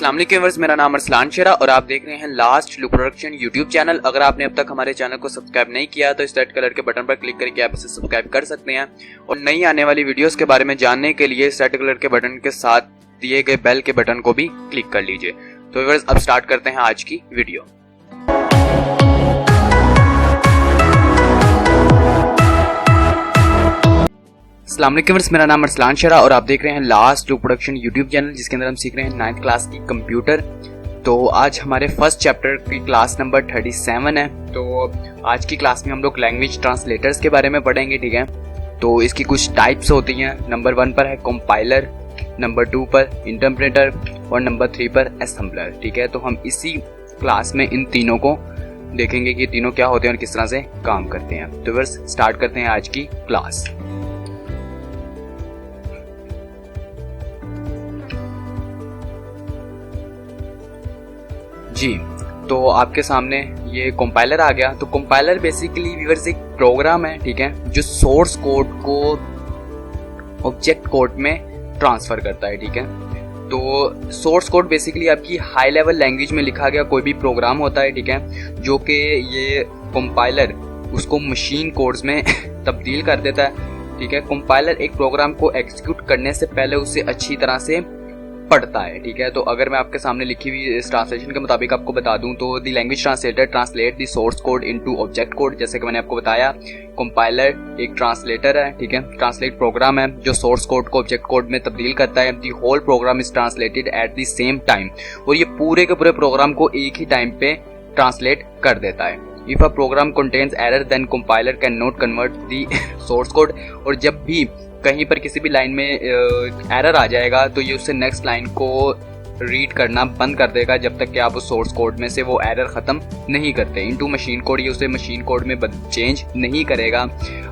अस्सलाम वालेकुम व्यूअर्स, मेरा नाम अरसलान शेरा और आप देख रहे हैं last look production YouTube channel. अगर आपने अब तक हमारे चैनल को सब्सक्राइब नहीं किया तो इस रेड कलर के बटन पर क्लिक करके आप इसे सब्सक्राइब कर सकते हैं और नई आने वाली वीडियोस के बारे में जानने के लिए इस रेड कलर के बटन के साथ दिए गए बेल के बटन को भी क्लिक कर लीजिए। तो व्यूअर्स अब स्टार्ट करते हैं आज की वीडियो। अस्सलाम वालेकुम, मेरा नाम अरसलान शेरा और आप देख रहे हैं last look production YouTube channel, जिसके अंदर हम सीख रहे हैं 9th क्लास की कंप्यूटर। तो आज हमारे फर्स्ट चैप्टर की क्लास नंबर 37 है। तो आज की क्लास में हम लोग लैंग्वेज ट्रांसलेटर्स के बारे में पढ़ेंगे, ठीक है। तो इसकी कुछ टाइप्स होती हैं। नंबर 1 पर है कंपाइलर, नंबर 2 पर इंटरप्रेटर और नंबर 3 पर असेंबलर, ठीक है। तो हम इसी क्लास में इन तीनों को देखेंगे कि तीनों क्या होते हैं और किस तरह से काम करते हैं। तो बस स्टार्ट करते हैं आज की क्लास। जी, तो आपके सामने ये कंपाइलर आ गया। तो कंपाइलर बेसिकली व्यूअर्स एक प्रोग्राम है, ठीक है, जो सोर्स कोड को ऑब्जेक्ट कोड में ट्रांसफर करता है, ठीक है। तो सोर्स कोड बेसिकली आपकी हाई लेवल लैंग्वेज में लिखा गया कोई भी प्रोग्राम होता है, ठीक है, जो कि ये कंपाइलर उसको मशीन कोड्स में तब्दील कर देता है, ठीक है। कंपाइलर एक प्रोग्राम को एग्जीक्यूट करने से पहले उसे अच्छी तरह से पढ़ता है, ठीक है। तो अगर मैं आपके सामने लिखी हुई इस ट्रांसलेशन के मुताबिक आपको बता दूं तो the language translator translate the source code into object code. जैसे कि मैंने आपको बताया, कंपाइलर एक ट्रांसलेटर है, ठीक है, ट्रांसलेट प्रोग्राम है जो सोर्स कोड को ऑब्जेक्ट कोड में तब्दील करता है। The whole program is translated at the same time, और ये पूरे के पूरे प्रोग्राम को एक ही टाइम पे ट्रांसलेट कर देता है। If a program contains error then compiler can not convert the source code, और जब भी कहीं पर किसी भी लाइन में एरर आ जाएगा तो ये उससे नेक्स्ट लाइन को रीड करना बंद कर देगा जब तक कि आप उस सोर्स कोड में से वो एरर खत्म नहीं करते। इनटू मशीन कोड, ये उसे मशीन कोड में चेंज नहीं करेगा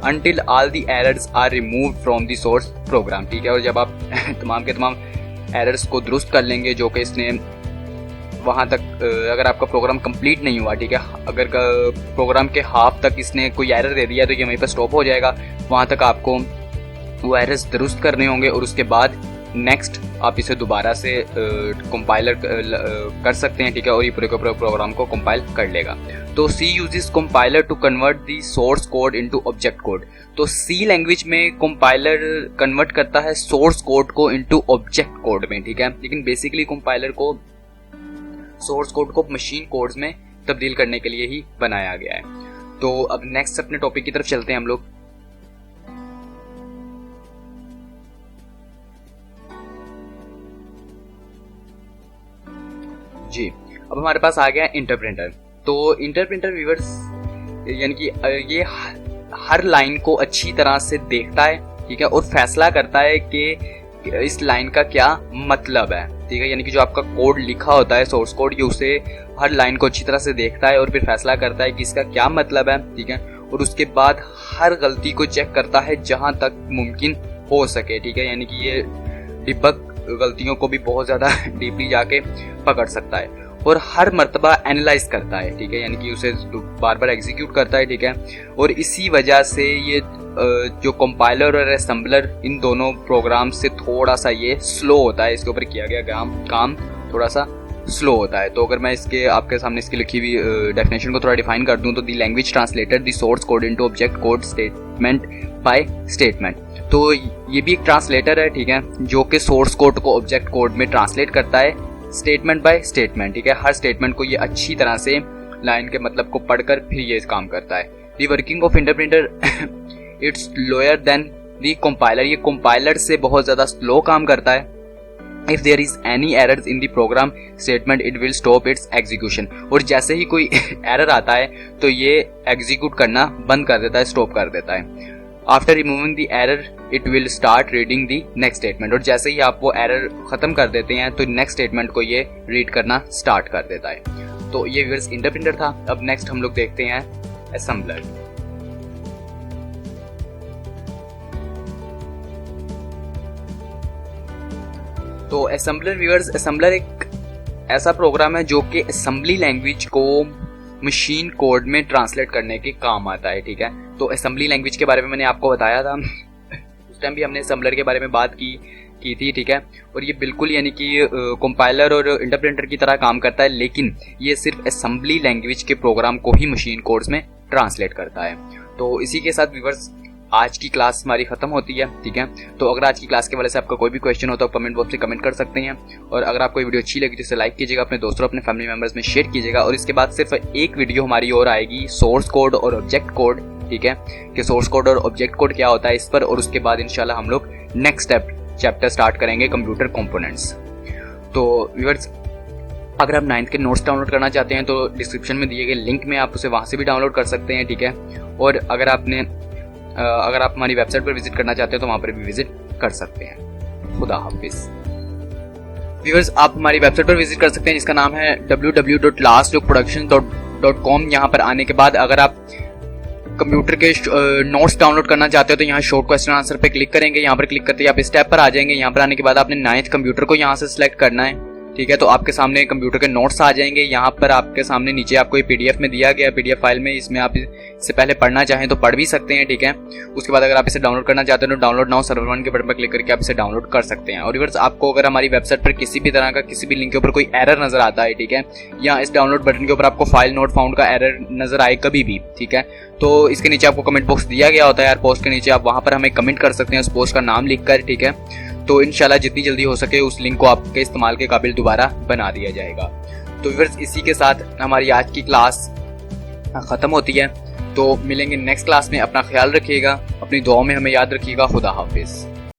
until all the errors are removed from the source program, ठीक है। और जब आप तमाम के तमाम एरर्स को दुरुस्त कर लेंगे जो कि इसने वहाँ तक, अगर आपका प्रोग्राम कंप्लीट नहीं हुआ, ठीक है, अगर प्रोग्राम के हाफ तक इसने कोई एरर दे दिया तो ये वहीं पर स्टॉप हो जाएगा। वहाँ तक आपको वो एरर्स दुरुस्त करने होंगे और उसके बाद नेक्स्ट आप इसे दोबारा से कंपाइलर कर सकते हैं, ठीक है, और ये पूरे के पूरे प्रोग्राम को कंपाइल कर लेगा। तो C uses compiler to convert the source code into object code. तो सी लैंग्वेज में कंपाइलर कन्वर्ट करता है सोर्स कोड को इनटू ऑब्जेक्ट कोड में, ठीक है। लेकिन बेसिकली कंपाइलर को सोर्स कोड को मशीन कोड्स में तब्दील करने के लिए ही बनाया गया है। तो अब नेक्स्ट अपने टॉपिक की तरफ चलते हैं हम लोग। जी, अब हमारे पास आ गया इंटरप्रेटर। तो इंटरप्रेटर व्यूअर्स यानी कि ये हर लाइन को अच्छी तरह से देखता है, ठीक है, और फैसला करता है कि इस लाइन का क्या मतलब है, ठीक है। यानी कि जो आपका कोड लिखा होता है सोर्स कोड, ये उसे हर लाइन को अच्छी तरह से देखता है और फिर फैसला करता है कि इसका क्या मतलब है, ठीक है। और उसके बाद हर गलती को चेक करता है जहां तक मुमकिन हो सके, ठीक है। यानी कि ये डिबग गलतियों को भी बहुत ज़्यादा डीपली जाके पकड़ सकता है और हर मर्तबा एनालाइज करता है, ठीक है, यानी कि उसे बार बार एग्जीक्यूट करता है, ठीक है। और इसी वजह से ये जो कंपाइलर और असेंबलर, इन दोनों प्रोग्राम से थोड़ा सा ये स्लो होता है। इसके ऊपर किया गया काम थोड़ा सा स्लो होता है। तो अगर मैं इसके आपके सामने इसकी लिखी हुई डेफिनेशन को थोड़ा डिफाइन कर दूं तो the language translator the source code into object code statement by statement. तो ये भी एक ट्रांसलेटर है, ठीक है, जो कि सोर्स कोड को ऑब्जेक्ट कोड में ट्रांसलेट करता है स्टेटमेंट बाय स्टेटमेंट, ठीक है। हर स्टेटमेंट को ये अच्छी तरह से लाइन के मतलब को पढ़कर फिर ये काम करता है। The working of interpreter it's lower than the compiler. ये कंपाइलर से बहुत ज्यादा स्लो काम करता है। If there is any errors in the program statement, it will stop its execution। और जैसे ही कोई एरर आता है तो ये एग्जीक्यूट करना बंद कर देता है, स्टॉप कर देता है। After removing the error, it will start reading the next statement। और जैसे ही आप वो एरर खत्म कर देते हैं तो नेक्स्ट स्टेटमेंट को ये रीड करना स्टार्ट कर देता है। तो ये व्यूअर्स इंटरप्रेटर था। अब नेक्स्ट हम लोग देखते हैं असेंबलर। तो असेंबलर व्यूअर्स, असेंबलर एक ऐसा प्रोग्राम है जो कि असेंबली लैंग्वेज को मशीन कोड में ट्रांसलेट करने के काम आता है, ठीक है। तो असेंबली लैंग्वेज के बारे में मैंने आपको बताया था, उस टाइम भी हमने असेंबलर के बारे में बात की की थी, ठीक है। और ये बिल्कुल यानी कि कंपाइलर और इंटरप्रेटर की तरह काम करता है, लेकिन ये सिर्फ असेंबली लैंग्वेज के प्रोग्राम को ही मशीन कोड्स में ट्रांसलेट करता है। तो इसी के साथ व्यूअर्स आज की क्लास हमारी खत्म होती है, ठीक है। तो अगर आज की क्लास के वजह से आपका कोई भी क्वेश्चन हो तो आप कमेंट बॉक्स में कमेंट कर सकते हैं। और अगर आपको ये वीडियो अच्छी लगी तो इसे लाइक कीजिएगा, अपने दोस्तों अपने फैमिली मेंबर्स में शेयर कीजिएगा। और इसके बाद सिर्फ एक वीडियो हमारी और आएगी सोर्स कोड और ऑब्जेक्ट कोड, ठीक है, कि सोर्स कोड और ऑब्जेक्ट कोड क्या होता है इस पर। और उसके बाद इंशाल्लाह हम लोग नेक्स्ट चैप्टर स्टार्ट करेंगे कंप्यूटर कंपोनेंट्स। तो व्यूअर्स अगर आप 9th के नोट्स डाउनलोड करना चाहते हैं तो डिस्क्रिप्शन में दिए गए लिंक में आप उसे वहाँ से भी डाउनलोड कर सकते हैं, ठीक है। और अगर आप हमारी वेबसाइट पर विजिट करना चाहते हैं तो वहाँ पर भी विजिट कर सकते हैं। खुदा हाफिज। व्यूअर्स आप हमारी वेबसाइट पर विजिट कर सकते हैं जिसका नाम है www.lastlookproduction.com। यहाँ पर आने के बाद अगर आप कंप्यूटर के नोट्स डाउनलोड करना चाहते हो तो यहाँ शॉर्ट क्वेश्चन आंसर पे क्लिक करेंगे। यहाँ पर क्लिक करते ही आप इस टैब पर आ जाएंगे। यहाँ पर आने के बाद आपने 9th कंप्यूटर को यहाँ से सिलेक्ट करना है, ठीक है। तो आपके सामने कंप्यूटर के नोट्स आ जाएंगे। यहाँ पर आपके सामने नीचे आपको ये PDF में दिया गया, PDF फाइल में, इसमें आप इससे पहले पढ़ना चाहें तो पढ़ भी सकते हैं, ठीक है। उसके बाद अगर आप इसे डाउनलोड करना चाहते हैं तो डाउनलोड नाउ सर्वर 1 के बटन पर क्लिक करके आप इसे डाउनलोड कर सकते हैं। और व्यूअर्स आपको अगर हमारी वेबसाइट पर किसी भी तरह का किसी भी लिंक के ऊपर कोई एरर नजर आता है, ठीक है, या इस डाउनलोड बटन के ऊपर आपको फाइल नॉट फाउंड का एरर नजर आए कभी भी, ठीक है, तो इसके नीचे आपको कमेंट बॉक्स दिया गया होता है यार पोस्ट के नीचे, आप वहां पर हमें कमेंट कर सकते हैं उस पोस्ट का नाम लिखकर, ठीक है। तो इंशाल्लाह जितनी जल्दी हो सके उस लिंक को आपके इस्तेमाल के काबिल दोबारा बना दिया जाएगा। तो व्यूअर्स इसी के साथ हमारी आज की क्लास खत्म होती है। तो मिलेंगे नेक्स्ट क्लास में। अपना ख्याल रखिएगा, अपनी दुआओं में हमें याद रखिएगा। खुदा हाफिज।